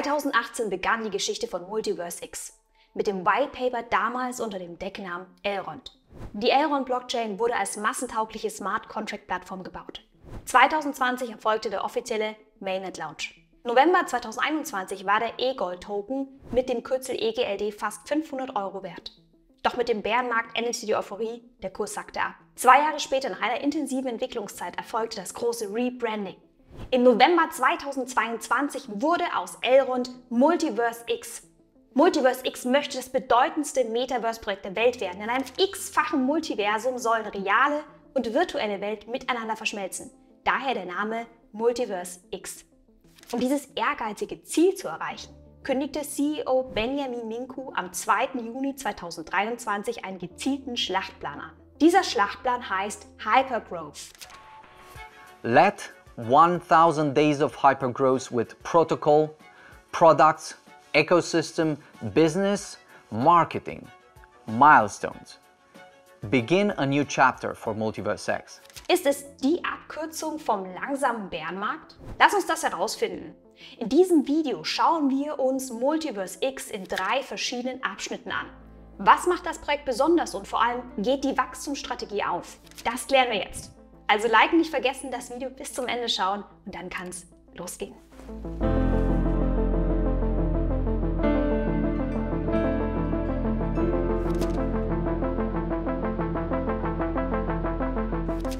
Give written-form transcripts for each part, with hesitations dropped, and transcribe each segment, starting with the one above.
2018 begann die Geschichte von Multiverse X mit dem White Paper damals unter dem Decknamen Elrond. Die Elrond-Blockchain wurde als massentaugliche Smart Contract-Plattform gebaut. 2020 erfolgte der offizielle Mainnet-Launch. November 2021 war der E-Gold-Token mit dem Kürzel EGLD fast 500 € wert. Doch mit dem Bärenmarkt endete die Euphorie, der Kurs sackte ab. 2 Jahre später, nach einer intensiven Entwicklungszeit, erfolgte das große Rebranding. Im November 2022 wurde aus Elrond Multiverse X. Multiverse X möchte das bedeutendste Metaverse-Projekt der Welt werden. In einem x-fachen Multiversum sollen reale und virtuelle Welt miteinander verschmelzen. Daher der Name Multiverse X. Um dieses ehrgeizige Ziel zu erreichen, kündigte CEO Benjamin Mincu am 2. Juni 2023 einen gezielten Schlachtplan an. Dieser Schlachtplan heißt Hypergrowth. Let 1000 days of hypergrowth with protocol, products, ecosystem, business, marketing, milestones. Begin a new chapter for Multiverse X. Ist es die Abkürzung vom langsamen Bärenmarkt? Lass uns das herausfinden. In diesem Video schauen wir uns Multiverse X in 3 verschiedenen Abschnitten an. Was macht das Projekt besonders und vor allem geht die Wachstumsstrategie auf? Das klären wir jetzt. Also liken nicht vergessen, das Video bis zum Ende schauen und dann kann es losgehen.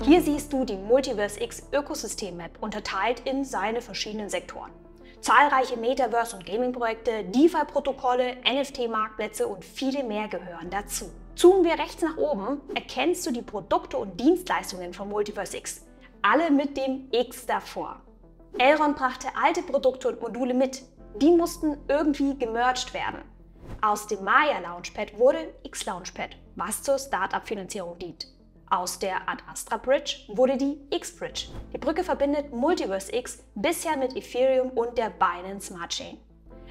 Hier siehst du die Multiverse X Ökosystem Map unterteilt in seine verschiedenen Sektoren. Zahlreiche Metaverse- und Gaming-Projekte, DeFi-Protokolle, NFT-Marktplätze und viele mehr gehören dazu. Zoomen wir rechts nach oben, erkennst du die Produkte und Dienstleistungen von Multiverse X. Alle mit dem X davor. Elrond brachte alte Produkte und Module mit. Die mussten irgendwie gemerged werden. Aus dem Maya Launchpad wurde X-Launchpad, was zur Startup-Finanzierung dient. Aus der Ad Astra Bridge wurde die X-Bridge. Die Brücke verbindet Multiverse X bisher mit Ethereum und der Binance Smart Chain.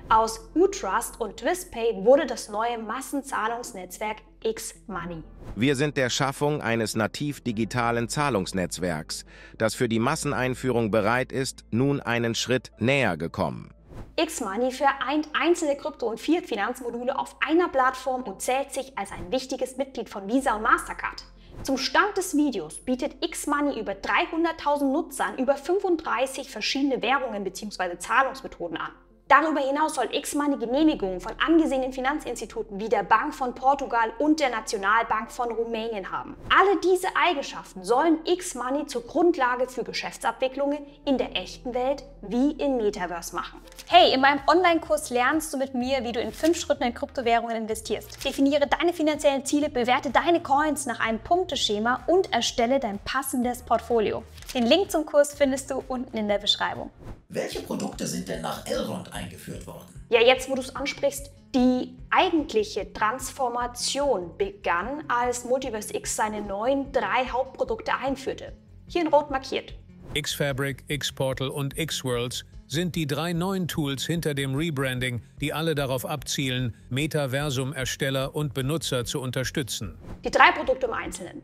Aus UTrust und TwistPay wurde das neue Massenzahlungsnetzwerk X-Money. Wir sind der Schaffung eines nativ digitalen Zahlungsnetzwerks, das für die Masseneinführung bereit ist, nun einen Schritt näher gekommen. X-Money vereint einzelne Krypto- und Fiat-Finanzmodule auf einer Plattform und zählt sich als ein wichtiges Mitglied von Visa und Mastercard. Zum Stand des Videos bietet X-Money über 300.000 Nutzern über 35 verschiedene Währungen bzw. Zahlungsmethoden an. Darüber hinaus soll X-Money Genehmigungen von angesehenen Finanzinstituten wie der Bank von Portugal und der Nationalbank von Rumänien haben. Alle diese Eigenschaften sollen X-Money zur Grundlage für Geschäftsabwicklungen in der echten Welt wie im Metaverse machen. Hey, in meinem Online-Kurs lernst du mit mir, wie du in 5 Schritten in Kryptowährungen investierst. Definiere deine finanziellen Ziele, bewerte deine Coins nach einem Punkteschema und erstelle dein passendes Portfolio. Den Link zum Kurs findest du unten in der Beschreibung. Welche Produkte sind denn nach Elrond eingeführt worden? Ja, jetzt wo du es ansprichst, die eigentliche Transformation begann, als Multiverse X seine neuen 3 Hauptprodukte einführte. Hier in Rot markiert. X-Fabric, X-Portal und X-Worlds sind die 3 neuen Tools hinter dem Rebranding, die alle darauf abzielen, Metaversum-Ersteller und Benutzer zu unterstützen. Die 3 Produkte im Einzelnen.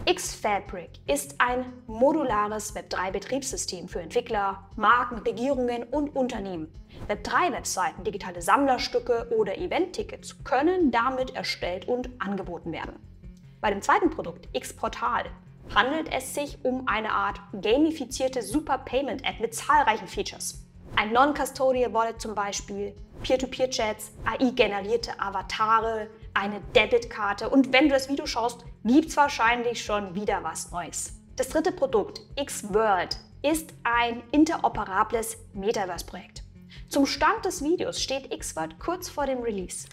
X-Fabric ist ein modulares Web3-Betriebssystem für Entwickler, Marken, Regierungen und Unternehmen. Web3-Webseiten, digitale Sammlerstücke oder Event-Tickets können damit erstellt und angeboten werden. Bei dem zweiten Produkt, X-Portal, handelt es sich um eine Art gamifizierte Super-Payment-App mit zahlreichen Features. Ein Non-Custodial Wallet zum Beispiel, Peer-to-Peer-Chats, AI-generierte Avatare, eine Debitkarte und wenn du das Video schaust, gibt es wahrscheinlich schon wieder was Neues. Das dritte Produkt, X-World, ist ein interoperables Metaverse-Projekt. Zum Stand des Videos steht X-World kurz vor dem Release.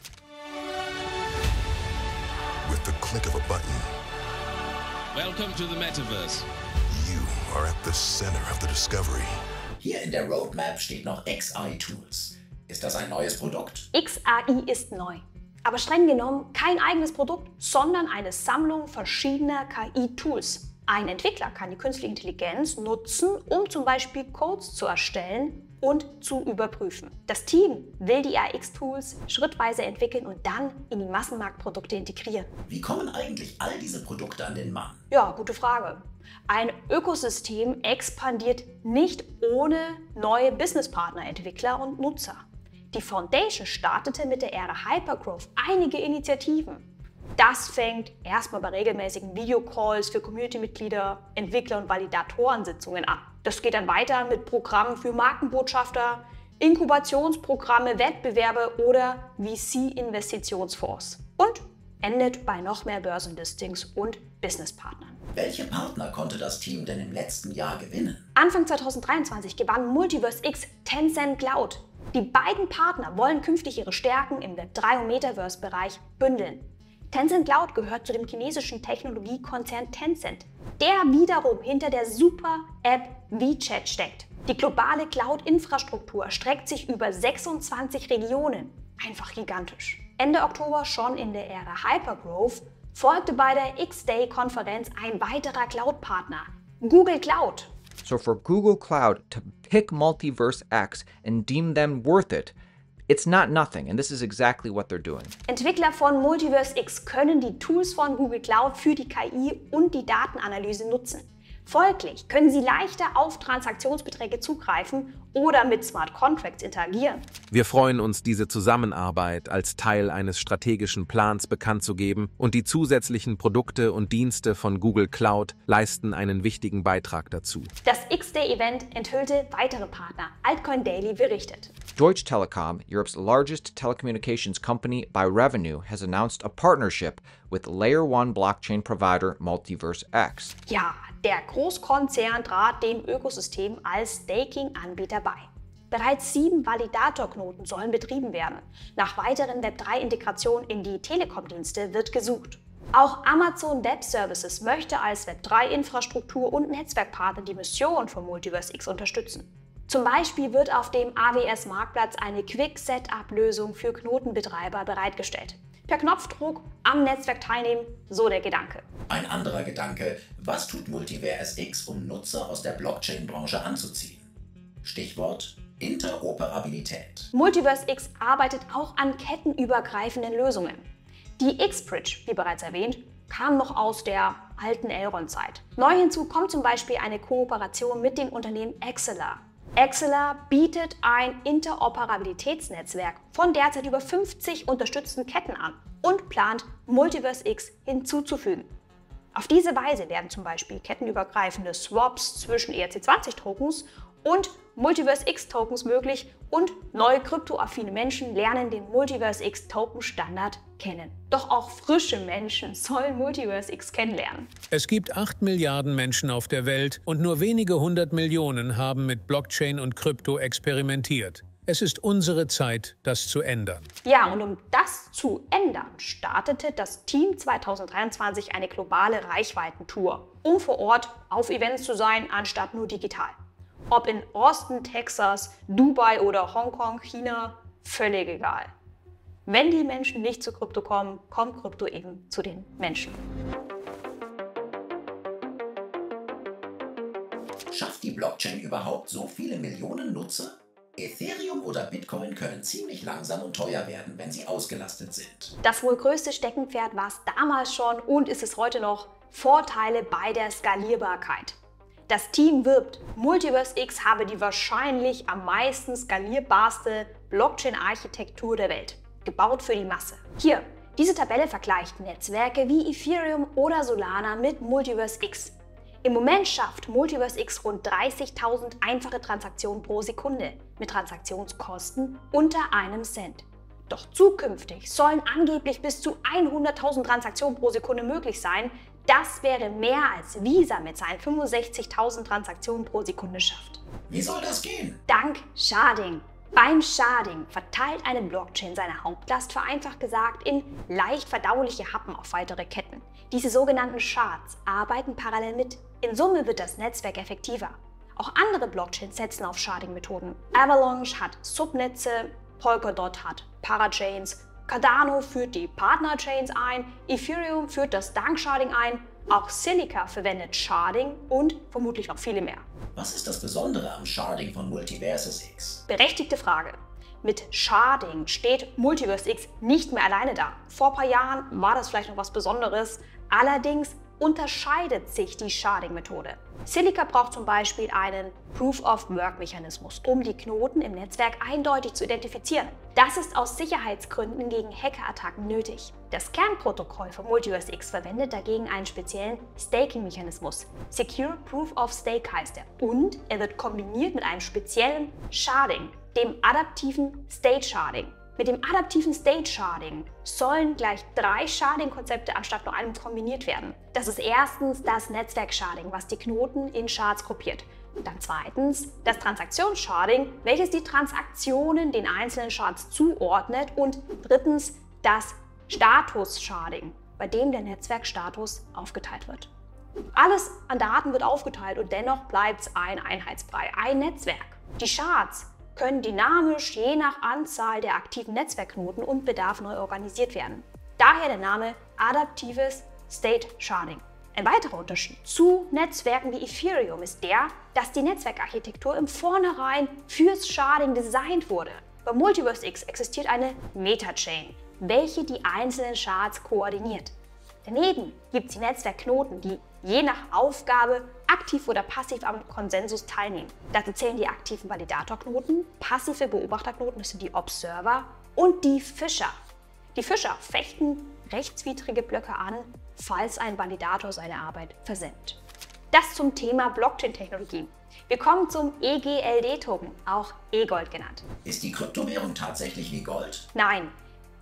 With the click of a button, Welcome to the Metaverse. you are at the center of the discovery. Hier in der Roadmap steht noch XI Tools. Ist das ein neues Produkt? XAI ist neu, aber streng genommen kein eigenes Produkt, sondern eine Sammlung verschiedener KI-Tools. Ein Entwickler kann die künstliche Intelligenz nutzen, um zum Beispiel Codes zu erstellen und zu überprüfen. Das Team will die AX-Tools schrittweise entwickeln und dann in die Massenmarktprodukte integrieren. Wie kommen eigentlich all diese Produkte an den Mann? Ja, gute Frage. Ein Ökosystem expandiert nicht ohne neue Businesspartner, Entwickler und Nutzer. Die Foundation startete mit der Ära Hypergrowth einige Initiativen. Das fängt erstmal bei regelmäßigen Videocalls für Community-Mitglieder, Entwickler und Validatorensitzungen an. Das geht dann weiter mit Programmen für Markenbotschafter, Inkubationsprogramme, Wettbewerbe oder VC-Investitionsfonds und endet bei noch mehr Börsenlistings und Businesspartnern. Welche Partner konnte das Team denn im letzten Jahr gewinnen? Anfang 2023 gewann Multiverse X Tencent Cloud. Die beiden Partner wollen künftig ihre Stärken im Web3 und Metaverse-Bereich bündeln. Tencent Cloud gehört zu dem chinesischen Technologiekonzern Tencent, der wiederum hinter der Super-App WeChat steckt. Die globale Cloud-Infrastruktur streckt sich über 26 Regionen. Einfach gigantisch. Ende Oktober, schon in der Ära Hypergrowth, folgte bei der X-Day-Konferenz ein weiterer Cloud-Partner, Google Cloud. So for Google Cloud to pick Multiverse X and deem them worth it, it's not nothing, and this is exactly what they're doing. Entwickler von Multiverse X können die Tools von Google Cloud für die KI und die Datenanalyse nutzen. Folglich können sie leichter auf Transaktionsbeträge zugreifen oder mit Smart Contracts interagieren. Wir freuen uns, diese Zusammenarbeit als Teil eines strategischen Plans bekannt zu geben, und die zusätzlichen Produkte und Dienste von Google Cloud leisten einen wichtigen Beitrag dazu. Das X-Day-Event enthüllte weitere Partner. Altcoin Daily berichtet. Deutsche Telekom, Europe's largest telecommunications company by revenue, has announced a partnership with Layer 1 blockchain provider Multiverse X. Ja, der Großkonzern trat dem Ökosystem als Staking-Anbieter bei. Bereits 7 Validatorknoten sollen betrieben werden. Nach weiteren Web3-Integrationen in die Telekom-Dienste wird gesucht. Auch Amazon Web Services möchte als Web3-Infrastruktur und Netzwerkpartner die Mission von Multiverse X unterstützen. Zum Beispiel wird auf dem AWS-Marktplatz eine Quick-Setup-Lösung für Knotenbetreiber bereitgestellt. Per Knopfdruck am Netzwerk teilnehmen, so der Gedanke. Ein anderer Gedanke: Was tut Multiverse X, um Nutzer aus der Blockchain-Branche anzuziehen? Stichwort Interoperabilität. Multiverse X arbeitet auch an kettenübergreifenden Lösungen. Die X-Bridge, wie bereits erwähnt, kam noch aus der alten Elrond-Zeit. Neu hinzu kommt zum Beispiel eine Kooperation mit dem Unternehmen Exceler. Exceler bietet ein Interoperabilitätsnetzwerk von derzeit über 50 unterstützten Ketten an und plant, Multiverse X hinzuzufügen. Auf diese Weise werden zum Beispiel kettenübergreifende Swaps zwischen ERC20-Tokens und Multiverse X-Tokens möglich und neue kryptoaffine Menschen lernen den Multiverse X-Token-Standard kennen. Doch auch frische Menschen sollen Multiverse X kennenlernen. Es gibt 8 Milliarden Menschen auf der Welt und nur wenige 100 Millionen haben mit Blockchain und Krypto experimentiert. Es ist unsere Zeit, das zu ändern. Ja, und um das zu ändern, startete das Team 2023 eine globale Reichweitentour, um vor Ort auf Events zu sein, anstatt nur digital. Ob in Austin, Texas, Dubai oder Hongkong, China, völlig egal. Wenn die Menschen nicht zu Krypto kommen, kommt Krypto eben zu den Menschen. Schafft die Blockchain überhaupt so viele Millionen Nutzer? Ethereum oder Bitcoin können ziemlich langsam und teuer werden, wenn sie ausgelastet sind. Das wohl größte Steckenpferd war es damals schon und ist es heute noch: Vorteile bei der Skalierbarkeit. Das Team wirbt, Multiverse X habe die wahrscheinlich am meisten skalierbarste Blockchain-Architektur der Welt, gebaut für die Masse. Hier, diese Tabelle vergleicht Netzwerke wie Ethereum oder Solana mit Multiverse X. Im Moment schafft Multiverse X rund 30.000 einfache Transaktionen pro Sekunde mit Transaktionskosten unter einem Cent. Doch zukünftig sollen angeblich bis zu 100.000 Transaktionen pro Sekunde möglich sein. Das wäre mehr als Visa mit seinen 65.000 Transaktionen pro Sekunde schafft. Wie soll das gehen? Dank Sharding. Beim Sharding verteilt eine Blockchain seine Hauptlast, vereinfacht gesagt, in leicht verdauliche Happen auf weitere Ketten. Diese sogenannten Shards arbeiten parallel mit. In Summe wird das Netzwerk effektiver. Auch andere Blockchains setzen auf Sharding-Methoden. Avalanche hat Subnetze, Polkadot hat Parachains, Cardano führt die Partner-Chains ein, Ethereum führt das Dank-Sharding ein, auch Silica verwendet Sharding und vermutlich noch viele mehr. Was ist das Besondere am Sharding von Multiverse X? Berechtigte Frage. Mit Sharding steht Multiverse X nicht mehr alleine da. Vor ein paar Jahren war das vielleicht noch was Besonderes. Allerdings unterscheidet sich die Sharding-Methode. Silica braucht zum Beispiel einen Proof-of-Work-Mechanismus, um die Knoten im Netzwerk eindeutig zu identifizieren. Das ist aus Sicherheitsgründen gegen Hackerattacken nötig. Das Kernprotokoll von Multiverse X verwendet dagegen einen speziellen Staking-Mechanismus. Secure Proof of Stake heißt er. Und er wird kombiniert mit einem speziellen Sharding, dem adaptiven State Sharding. Mit dem adaptiven State Sharding sollen gleich 3 Sharding-Konzepte anstatt nur einem kombiniert werden. Das ist erstens das Netzwerk-Sharding, was die Knoten in Shards gruppiert. Und dann zweitens das Transaktions-Sharding, welches die Transaktionen den einzelnen Shards zuordnet. Und drittens das Status-Sharding, bei dem der Netzwerkstatus aufgeteilt wird. Alles an Daten wird aufgeteilt und dennoch bleibt es ein Einheitsbrei, ein Netzwerk. Die Shards können dynamisch je nach Anzahl der aktiven Netzwerkknoten und Bedarf neu organisiert werden. Daher der Name adaptives State Sharding. Ein weiterer Unterschied zu Netzwerken wie Ethereum ist der, dass die Netzwerkarchitektur im Vornherein fürs Sharding designt wurde. Bei Multiverse X existiert eine Metachain, welche die einzelnen Shards koordiniert. Daneben gibt es die Netzwerkknoten, die je nach Aufgabe aktiv oder passiv am Konsensus teilnehmen. Dazu zählen die aktiven Validatorknoten, passive Beobachterknoten, das sind die Observer, und die Fischer. Die Fischer fechten rechtswidrige Blöcke an, falls ein Validator seine Arbeit versäumt. Das zum Thema Blockchain-Technologie. Wir kommen zum EGLD-Token, auch E-Gold genannt. Ist die Kryptowährung tatsächlich wie Gold? Nein.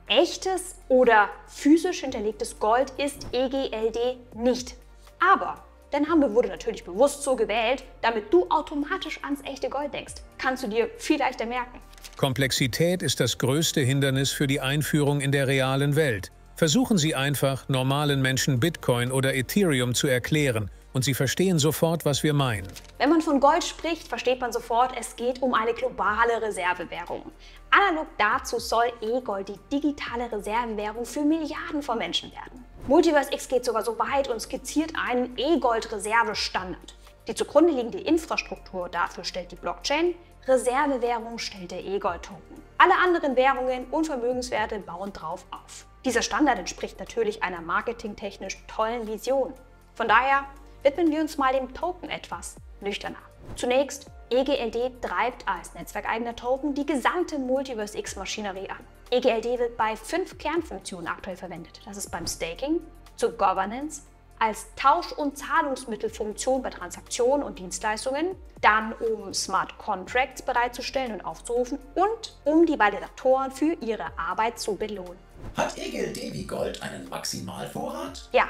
Echtes oder physisch hinterlegtes Gold ist EGLD nicht. Aber dein Name wurde natürlich bewusst so gewählt, damit du automatisch ans echte Gold denkst. Kannst du dir viel leichter merken. Komplexität ist das größte Hindernis für die Einführung in der realen Welt. Versuchen Sie einfach, normalen Menschen Bitcoin oder Ethereum zu erklären und sie verstehen sofort, was wir meinen. Wenn man von Gold spricht, versteht man sofort, es geht um eine globale Reservewährung. Analog dazu soll E-Gold die digitale Reservewährung für Milliarden von Menschen werden. Multiverse X geht sogar so weit und skizziert einen E-Gold-Reservestandard. Die zugrunde liegende Infrastruktur dafür stellt die Blockchain, Reservewährung stellt der E-Gold-Token. Alle anderen Währungen und Vermögenswerte bauen drauf auf. Dieser Standard entspricht natürlich einer marketingtechnisch tollen Vision. Von daher widmen wir uns mal dem Token etwas nüchterner. Zunächst, EGLD treibt als netzwerkeigener Token die gesamte Multiverse X-Maschinerie an. EGLD wird bei 5 Kernfunktionen aktuell verwendet. Das ist beim Staking, zur Governance, als Tausch- und Zahlungsmittelfunktion bei Transaktionen und Dienstleistungen, dann um Smart Contracts bereitzustellen und aufzurufen und um die Validatoren für ihre Arbeit zu belohnen. Hat EGLD wie Gold einen Maximalvorrat? Ja,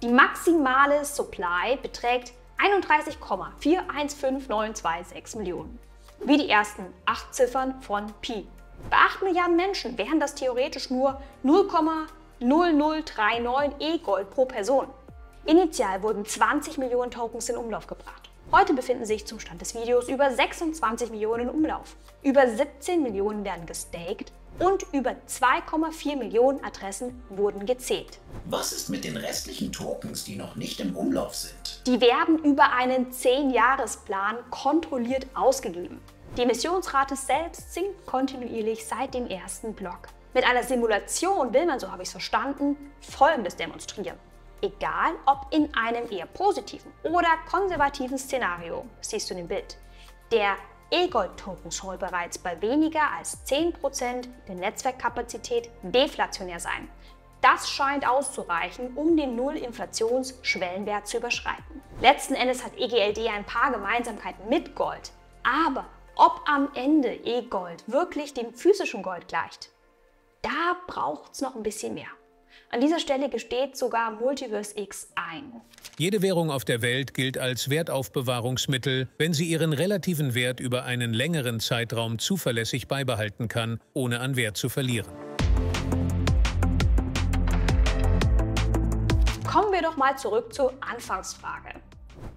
die maximale Supply beträgt 31,415926 Millionen. Wie die ersten 8 Ziffern von Pi. Bei 8 Milliarden Menschen wären das theoretisch nur 0,0039 E-Gold pro Person. Initial wurden 20 Millionen Tokens in Umlauf gebracht. Heute befinden sich zum Stand des Videos über 26 Millionen in Umlauf. Über 17 Millionen werden gestaked und über 2,4 Millionen Adressen wurden gezählt. Was ist mit den restlichen Tokens, die noch nicht im Umlauf sind? Die werden über einen 10-Jahresplan kontrolliert ausgegeben. Die Emissionsrate selbst sinkt kontinuierlich seit dem ersten Block. Mit einer Simulation will man, so habe ich es verstanden, Folgendes demonstrieren. Egal ob in einem eher positiven oder konservativen Szenario, das siehst du in dem Bild, der E-Gold-Token soll bereits bei weniger als 10% der Netzwerkkapazität deflationär sein. Das scheint auszureichen, um den Null-Inflations-Schwellenwert zu überschreiten. Letzten Endes hat EGLD ein paar Gemeinsamkeiten mit Gold, aber ob am Ende E-Gold wirklich dem physischen Gold gleicht, da braucht es noch ein bisschen mehr. An dieser Stelle gesteht sogar Multiverse X ein. Jede Währung auf der Welt gilt als Wertaufbewahrungsmittel, wenn sie ihren relativen Wert über einen längeren Zeitraum zuverlässig beibehalten kann, ohne an Wert zu verlieren. Kommen wir doch mal zurück zur Anfangsfrage.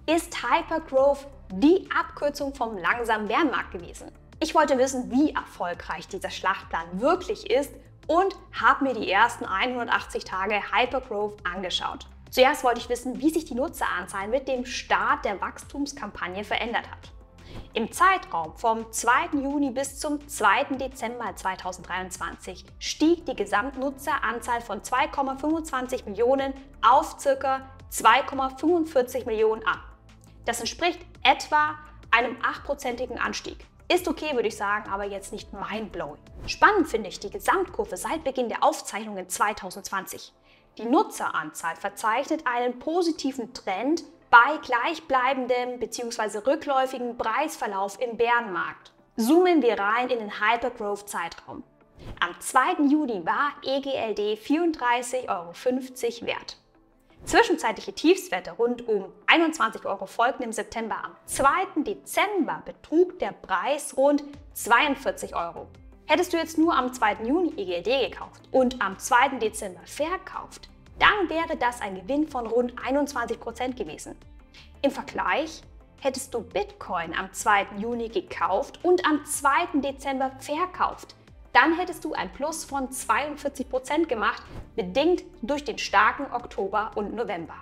Ist Hypergrowth die Abkürzung vom langsamen Bärenmarkt gewesen? Ich wollte wissen, wie erfolgreich dieser Schlachtplan wirklich ist und habe mir die ersten 180 Tage Hypergrowth angeschaut. Zuerst wollte ich wissen, wie sich die Nutzeranzahl mit dem Start der Wachstumskampagne verändert hat. Im Zeitraum vom 2. Juni bis zum 2. Dezember 2023 stieg die Gesamtnutzeranzahl von 2,25 Millionen auf ca. 2,45 Millionen an. Das entspricht etwa einem 8%igen Anstieg. Ist okay, würde ich sagen, aber jetzt nicht mindblowing. Spannend finde ich die Gesamtkurve seit Beginn der Aufzeichnungen 2020. Die Nutzeranzahl verzeichnet einen positiven Trend bei gleichbleibendem bzw. rückläufigem Preisverlauf im Bärenmarkt. Zoomen wir rein in den Hypergrowth-Zeitraum. Am 2. Juni war EGLD 34,50 € wert. Zwischenzeitliche Tiefstwerte rund um 21 € folgten im September. Am 2. Dezember betrug der Preis rund 42 €. Hättest du jetzt nur am 2. Juni EGLD gekauft und am 2. Dezember verkauft, dann wäre das ein Gewinn von rund 21% gewesen. Im Vergleich, hättest du Bitcoin am 2. Juni gekauft und am 2. Dezember verkauft, dann hättest du ein Plus von 42% gemacht, bedingt durch den starken Oktober und November.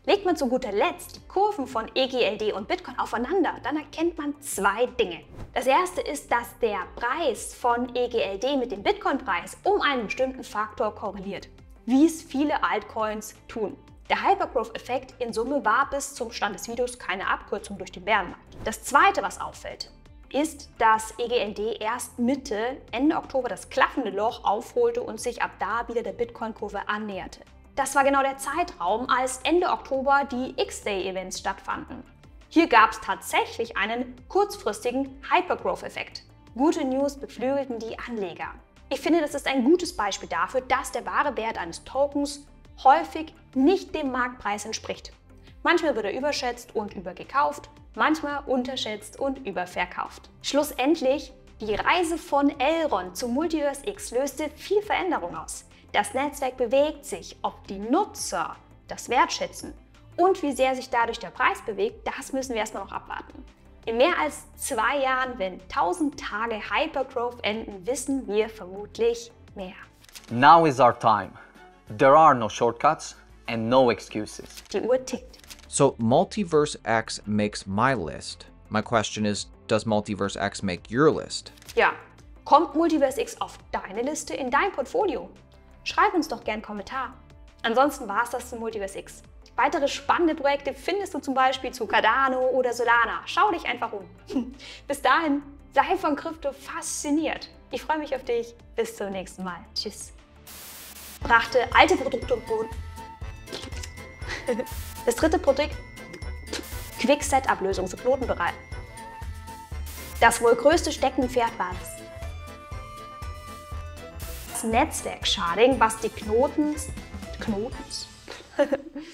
Legt man zu guter Letzt die Kurven von EGLD und Bitcoin aufeinander, dann erkennt man zwei Dinge. Das erste ist, dass der Preis von EGLD mit dem Bitcoin-Preis um einen bestimmten Faktor korreliert, wie es viele Altcoins tun. Der Hypergrowth-Effekt in Summe war bis zum Stand des Videos keine Abkürzung durch den Bärenmarkt. Das zweite, was auffällt, ist, dass EGLD erst Ende Oktober das klaffende Loch aufholte und sich ab da wieder der Bitcoin-Kurve annäherte. Das war genau der Zeitraum, als Ende Oktober die X-Day-Events stattfanden. Hier gab es tatsächlich einen kurzfristigen Hypergrowth-Effekt. Gute News beflügelten die Anleger. Ich finde, das ist ein gutes Beispiel dafür, dass der wahre Wert eines Tokens häufig nicht dem Marktpreis entspricht. Manchmal wird er überschätzt und übergekauft, manchmal unterschätzt und überverkauft. Schlussendlich, die Reise von Elrond zu Multiverse X löste viel Veränderung aus. Das Netzwerk bewegt sich, ob die Nutzer das wertschätzen und wie sehr sich dadurch der Preis bewegt, das müssen wir erstmal noch abwarten. In mehr als 2 Jahren, wenn 1000 Tage Hypergrowth enden, wissen wir vermutlich mehr. Now is our time. There are no shortcuts and no excuses. Die Uhr tickt. So Multiverse X makes my list. My question is, does Multiverse X make your list? Ja, kommt Multiverse X auf deine Liste in dein Portfolio? Schreib uns doch gerne einen Kommentar. Ansonsten war es das zu Multiverse X. Weitere spannende Projekte findest du zum Beispiel zu Cardano oder Solana. Schau dich einfach um. Bis dahin, sei von Krypto fasziniert. Ich freue mich auf dich. Bis zum nächsten Mal. Tschüss. Brachte alte Produkte und Boden. Das dritte Produkt, Quickset-Ablösung für Knotenbereit. Das wohl größte Steckenpferd war das Netzwerk-Sharding, was die Knotens